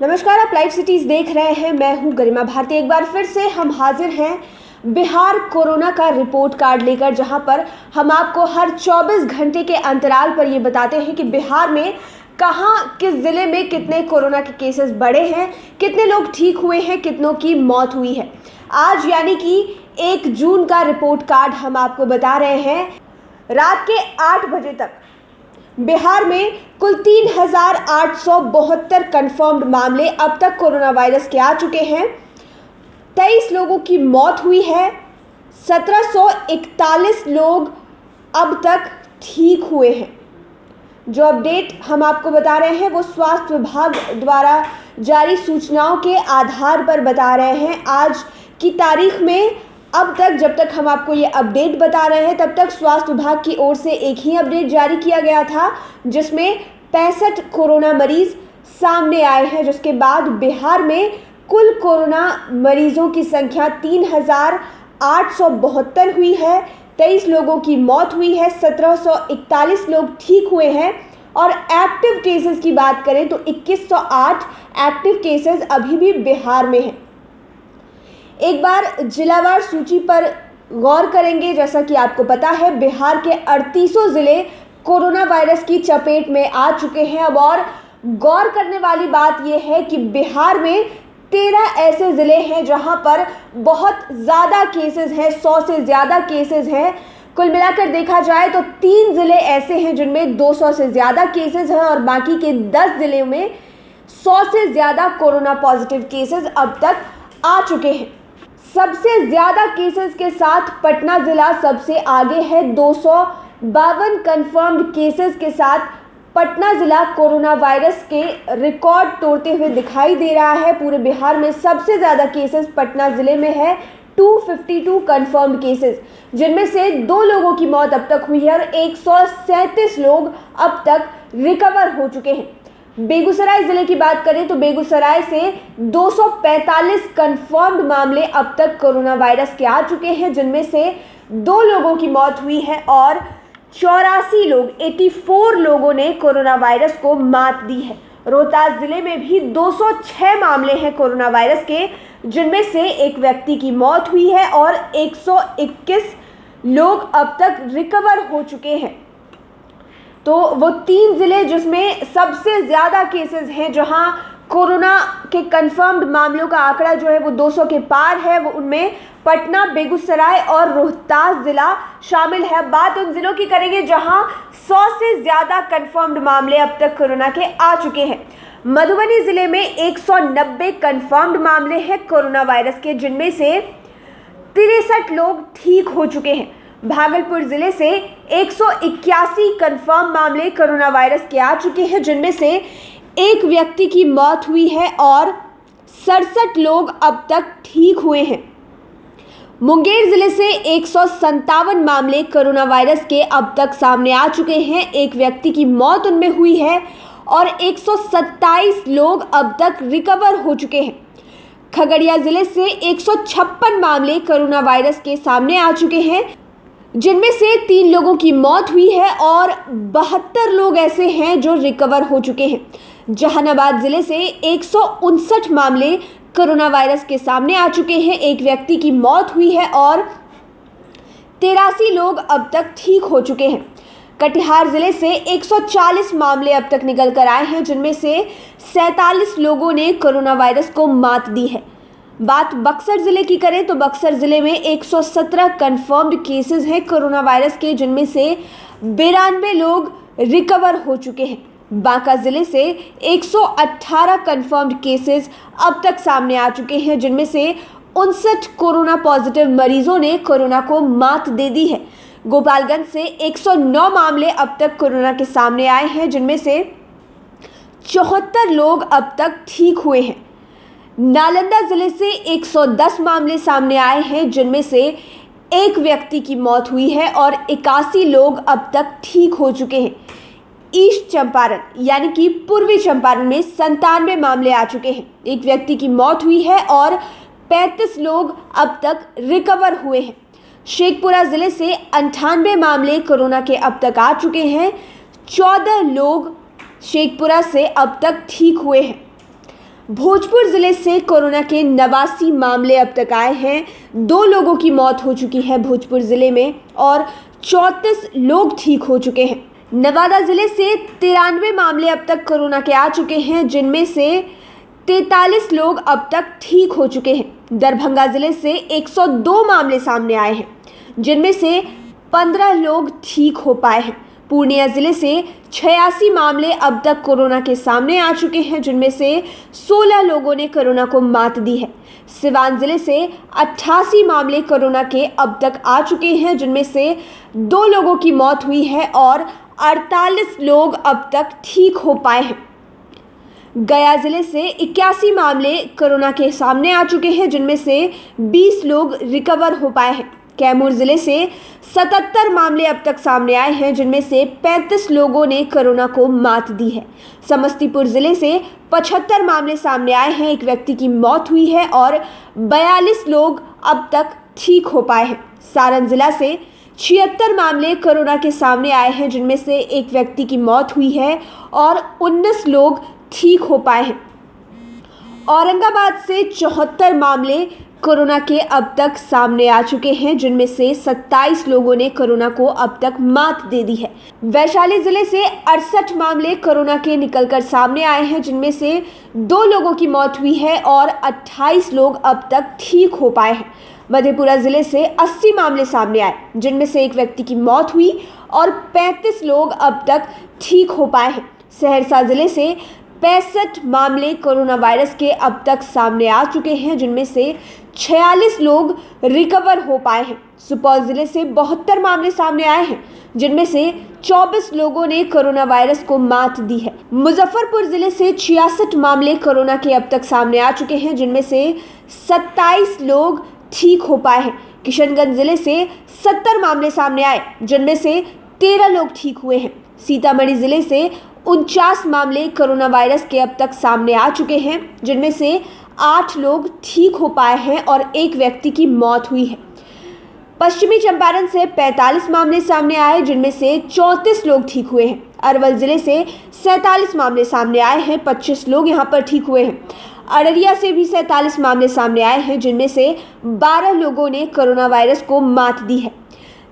नमस्कार, आप live cities देख रहे हैं। मैं हूं गरिमा भारती। एक बार फिर से हम हाजिर हैं बिहार कोरोना का रिपोर्ट कार्ड लेकर, जहां पर हम आपको हर 24 घंटे के अंतराल पर ये बताते हैं कि बिहार में कहां किस ज़िले में कितने कोरोना के केसेस बढ़े हैं, कितने लोग ठीक हुए हैं, कितनों की मौत हुई है। आज यानी कि 1 जून का रिपोर्ट कार्ड हम आपको बता रहे हैं। रात के 8 बजे तक बिहार में कुल 3,872 कन्फर्म्ड मामले अब तक कोरोना वायरस के आ चुके हैं। 23 लोगों की मौत हुई है। 1741 लोग अब तक ठीक हुए हैं। जो अपडेट हम आपको बता रहे हैं वो स्वास्थ्य विभाग द्वारा जारी सूचनाओं के आधार पर बता रहे हैं। आज की तारीख में अब तक, जब तक हम आपको ये अपडेट बता रहे हैं, तब तक स्वास्थ्य विभाग की ओर से एक ही अपडेट जारी किया गया था, जिसमें 65 कोरोना मरीज सामने आए हैं। जिसके बाद बिहार में कुल कोरोना मरीजों की संख्या 3,872 हुई है। 23 लोगों की मौत हुई है। 1741 लोग ठीक हुए हैं। और एक्टिव केसेस की बात करें तो 2108 एक्टिव केसेस अभी भी बिहार में हैं। एक बार जिलावार सूची पर गौर करेंगे। जैसा कि आपको पता है, बिहार के 38 ज़िले कोरोना वायरस की चपेट में आ चुके हैं। अब और गौर करने वाली बात यह है कि बिहार में 13 ऐसे ज़िले हैं जहां पर बहुत ज़्यादा केसेस हैं, 100 से ज़्यादा केसेस हैं। कुल मिलाकर देखा जाए तो 3 ज़िले ऐसे हैं जिनमें 200 से ज़्यादा केसेस हैं और बाकी के 10 ज़िलों में 100 से ज़्यादा कोरोना पॉजिटिव केसेस अब तक आ चुके हैं। सबसे ज़्यादा केसेस के साथ पटना ज़िला सबसे आगे है। 252 कंफर्म्ड केसेस के साथ पटना ज़िला कोरोना वायरस के रिकॉर्ड तोड़ते हुए दिखाई दे रहा है। पूरे बिहार में सबसे ज़्यादा केसेस पटना ज़िले में है, 252 कंफर्म्ड केसेस, जिनमें से 2 लोगों की मौत अब तक हुई है और 137 लोग अब तक रिकवर हो चुके हैं। बेगूसराय ज़िले की बात करें तो बेगूसराय से 245 कंफर्म्ड मामले अब तक कोरोना वायरस के आ चुके हैं, जिनमें से 2 लोगों की मौत हुई है और 84 लोगों ने कोरोना वायरस को मात दी है। रोहतास ज़िले में भी 206 मामले हैं कोरोना वायरस के, जिनमें से एक व्यक्ति की मौत हुई है और 121 लोग अब तक रिकवर हो चुके हैं। तो वो 3 ज़िले जिसमें सबसे ज़्यादा केसेस हैं, जहां कोरोना के कंफर्म्ड मामलों का आंकड़ा जो है वो 200 के पार है, वो उनमें पटना, बेगूसराय और रोहतास ज़िला शामिल है। बात उन ज़िलों की करेंगे जहां 100 से ज़्यादा कंफर्म्ड मामले अब तक कोरोना के आ चुके हैं। मधुबनी ज़िले में 190 कंफर्म्ड मामले हैं कोरोना वायरस के, जिनमें से 63 लोग ठीक हो चुके हैं। भागलपुर ज़िले से 181 कंफर्म मामले कोरोना वायरस के आ चुके हैं, जिनमें से एक व्यक्ति की मौत हुई है और 67 लोग अब तक ठीक हुए हैं। मुंगेर ज़िले से 157 मामले कोरोना वायरस के अब तक सामने आ चुके हैं। एक व्यक्ति की मौत उनमें हुई है और 127 लोग अब तक रिकवर हो चुके हैं। खगड़िया ज़िले से 156 मामले कोरोना वायरस के सामने आ चुके हैं, जिनमें से 3 लोगों की मौत हुई है और 72 लोग ऐसे हैं जो रिकवर हो चुके हैं। जहानाबाद ज़िले से 159 मामले कोरोना वायरस के सामने आ चुके हैं। एक व्यक्ति की मौत हुई है और 83 लोग अब तक ठीक हो चुके हैं। कटिहार ज़िले से 140 मामले अब तक निकल कर आए हैं, जिनमें से 47 लोगों ने कोरोना वायरस को मात दी है। बात बक्सर ज़िले की करें तो बक्सर ज़िले में 117 कंफर्म्ड केसेस हैं कोरोना वायरस के, जिनमें से 92 लोग रिकवर हो चुके हैं। बांका ज़िले से 118 कंफर्म्ड केसेस अब तक सामने आ चुके हैं, जिनमें से 59 कोरोना पॉजिटिव मरीजों ने कोरोना को मात दे दी है। गोपालगंज से 109 मामले अब तक कोरोना के सामने आए हैं, जिनमें से 74 लोग अब तक ठीक हुए हैं। नालंदा ज़िले से 110 मामले सामने आए हैं, जिनमें से एक व्यक्ति की मौत हुई है और 81 लोग अब तक ठीक हो चुके हैं। ईस्ट चंपारण यानी कि पूर्वी चंपारण में 97 मामले आ चुके हैं। एक व्यक्ति की मौत हुई है और 35 लोग अब तक रिकवर हुए हैं। शेखपुरा ज़िले से 98 मामले कोरोना के अब तक आ चुके हैं। 14 लोग शेखपुरा से अब तक ठीक हुए हैं। भोजपुर जिले से कोरोना के 89 मामले अब तक आए हैं। 2 लोगों की मौत हो चुकी है भोजपुर जिले में और 34 लोग ठीक हो चुके हैं। नवादा जिले से 93 मामले अब तक कोरोना के आ चुके हैं, जिनमें से 43 लोग अब तक ठीक हो चुके हैं। दरभंगा जिले से 102 मामले सामने आए हैं, जिनमें से 15 लोग ठीक हो पाए हैं। पूर्णिया जिले से 86 मामले अब तक कोरोना के सामने आ चुके हैं, जिनमें से 16 लोगों ने कोरोना को मात दी है। सिवान जिले से 88 मामले कोरोना के अब तक आ चुके हैं, जिनमें से 2 लोगों की मौत हुई है और 48 लोग अब तक ठीक हो पाए हैं। गया जिले से 81 मामले कोरोना के सामने आ चुके हैं, जिनमें से 20 लोग रिकवर हो पाए हैं। कैमूर जिले से 77 मामले अब तक सामने आए हैं, जिनमें से 35 लोगों ने कोरोना को मात दी है। समस्तीपुर जिले से 75 मामले सामने आए हैं, एक व्यक्ति की मौत हुई है और 42 लोग अब तक ठीक हो पाए हैं। सारण जिला से 76 मामले कोरोना के सामने आए हैं, जिनमें से एक व्यक्ति की मौत हुई है और 19 लोग ठीक हो पाए हैं। औरंगाबाद से 74 मामले कोरोना के अब तक सामने आ चुके हैं, जिनमें से 27 लोगों ने कोरोना को अब तक मात दे दी है। वैशाली जिले से 68 मामले कोरोना के निकलकर सामने आए हैं, जिनमें से 2 लोगों की मौत हुई है और 28 लोग अब तक ठीक हो पाए हैं। मधेपुरा जिले से 80 मामले सामने आए, जिनमें से एक व्यक्ति की मौत हुई और 35 लोग अब तक ठीक हो पाए हैं। सहरसा जिले से 65 मामले कोरोना वायरस के अब तक सामने आ चुके हैं, जिनमें से 46 लोग रिकवर हो पाए हैं। सुपौल जिले से 72 मामले सामने आए हैं, जिनमें से 24 लोगों ने कोरोना वायरस को मात दी है। मुजफ्फरपुर जिले से 66 मामले कोरोना के अब तक सामने आ चुके हैं, जिनमें से 27 लोग ठीक हो पाए हैं। किशनगंज जिले से 70 मामले सामने आए, जिनमें से 13 लोग ठीक हुए हैं। सीतामढ़ी जिले से 49 मामले कोरोना वायरस के अब तक सामने आ चुके हैं, जिनमें से 8 लोग ठीक हो पाए हैं और एक व्यक्ति की मौत हुई है। पश्चिमी चंपारण से 45 मामले सामने आए, जिनमें से 34 लोग ठीक हुए हैं। अरवल जिले से 47 मामले सामने आए हैं, 25 लोग यहां पर ठीक हुए हैं। अररिया से भी 47 मामले सामने आए हैं, जिनमें से 12 लोगों ने कोरोना वायरस को मात दी है।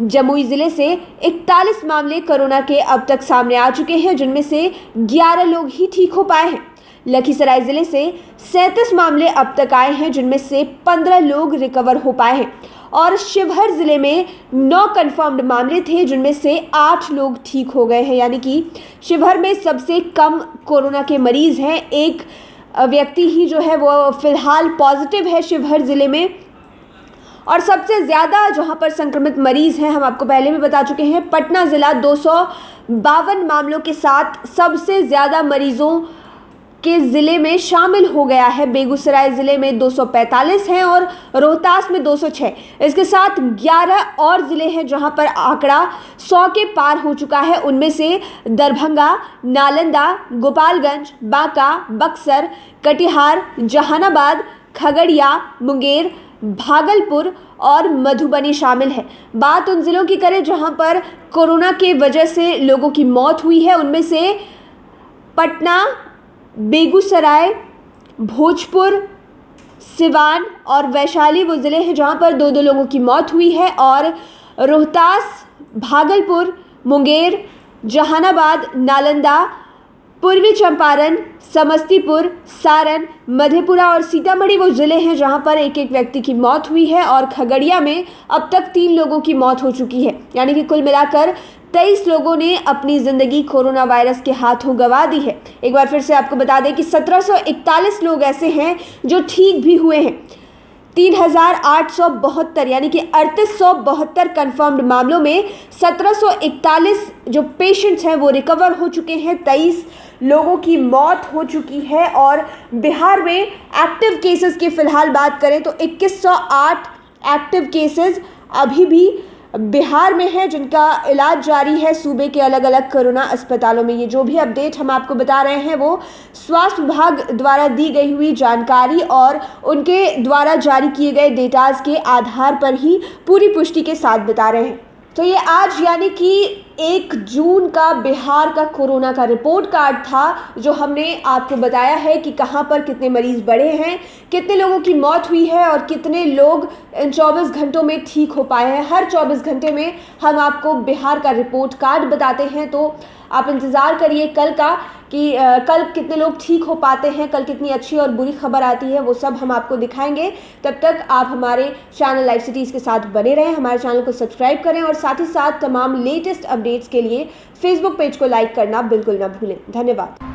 जमुई जिले से 41 मामले कोरोना के अब तक सामने आ चुके हैं, जिनमें से 11 लोग ही ठीक हो पाए हैं। लखीसराय जिले से 37 मामले अब तक आए हैं, जिनमें से 15 लोग रिकवर हो पाए हैं और शिवहर जिले में 9 कन्फर्म्ड मामले थे, जिनमें से 8 लोग ठीक हो गए हैं। यानी कि शिवहर में सबसे कम कोरोना के मरीज हैं। एक व्यक्ति ही जो है वो फिलहाल पॉजिटिव है शिवहर जिले में, और सबसे ज़्यादा जहां पर संक्रमित मरीज़ हैं हम आपको पहले भी बता चुके हैं। पटना ज़िला 252 मामलों के साथ सबसे ज़्यादा मरीज़ों के ज़िले में शामिल हो गया है। बेगूसराय ज़िले में 245 हैं और रोहतास में 206। इसके साथ 11 और ज़िले हैं जहां पर आंकड़ा 100 के पार हो चुका है। उनमें से दरभंगा, नालंदा, गोपालगंज, बांका, बक्सर, कटिहार, जहानाबाद, खगड़िया, मुंगेर, भागलपुर और मधुबनी शामिल है। बात उन ज़िलों की करें जहां पर कोरोना के वजह से लोगों की मौत हुई है, उनमें से पटना, बेगूसराय, भोजपुर, सिवान और वैशाली वो ज़िले हैं जहां पर 2-2 लोगों की मौत हुई है, और रोहतास, भागलपुर, मुंगेर, जहानाबाद, नालंदा, पूर्वी चंपारण, समस्तीपुर, सारण, मधेपुरा और सीतामढ़ी वो ज़िले हैं जहां पर एक एक व्यक्ति की मौत हुई है, और खगड़िया में अब तक 3 लोगों की मौत हो चुकी है। यानी कि कुल मिलाकर 23 लोगों ने अपनी ज़िंदगी कोरोना वायरस के हाथों गंवा दी है। एक बार फिर से आपको बता दें कि 1741 लोग ऐसे हैं जो ठीक भी हुए हैं। 3872 यानी कि 3872 कन्फर्म्ड मामलों में 1741 जो पेशेंट्स हैं वो रिकवर हो चुके हैं। 23 लोगों की मौत हो चुकी है, और बिहार में एक्टिव केसेस की फ़िलहाल बात करें तो 2108 एक्टिव केसेस अभी भी बिहार में है, जिनका इलाज जारी है सूबे के अलग अलग कोरोना अस्पतालों में। ये जो भी अपडेट हम आपको बता रहे हैं वो स्वास्थ्य विभाग द्वारा दी गई हुई जानकारी और उनके द्वारा जारी किए गए डेटाज के आधार पर ही पूरी पुष्टि के साथ बता रहे हैं। तो ये आज यानी कि 1 जून का बिहार का कोरोना का रिपोर्ट कार्ड था, जो हमने आपको बताया है कि कहां पर कितने मरीज बढ़े हैं, कितने लोगों की मौत हुई है और कितने लोग इन 24 घंटों में ठीक हो पाए हैं। हर 24 घंटे में हम आपको बिहार का रिपोर्ट कार्ड बताते हैं, तो आप इंतज़ार करिए कल का कि कल कितने लोग ठीक हो पाते हैं, कल कितनी अच्छी और बुरी खबर आती है, वो सब हम आपको दिखाएंगे। तब तक आप हमारे चैनल लाइव सिटीज़ के साथ बने रहें, हमारे चैनल को सब्सक्राइब करें और साथ ही साथ तमाम लेटेस्ट अपडेट्स के लिए फेसबुक पेज को लाइक करना बिल्कुल ना भूलें। धन्यवाद।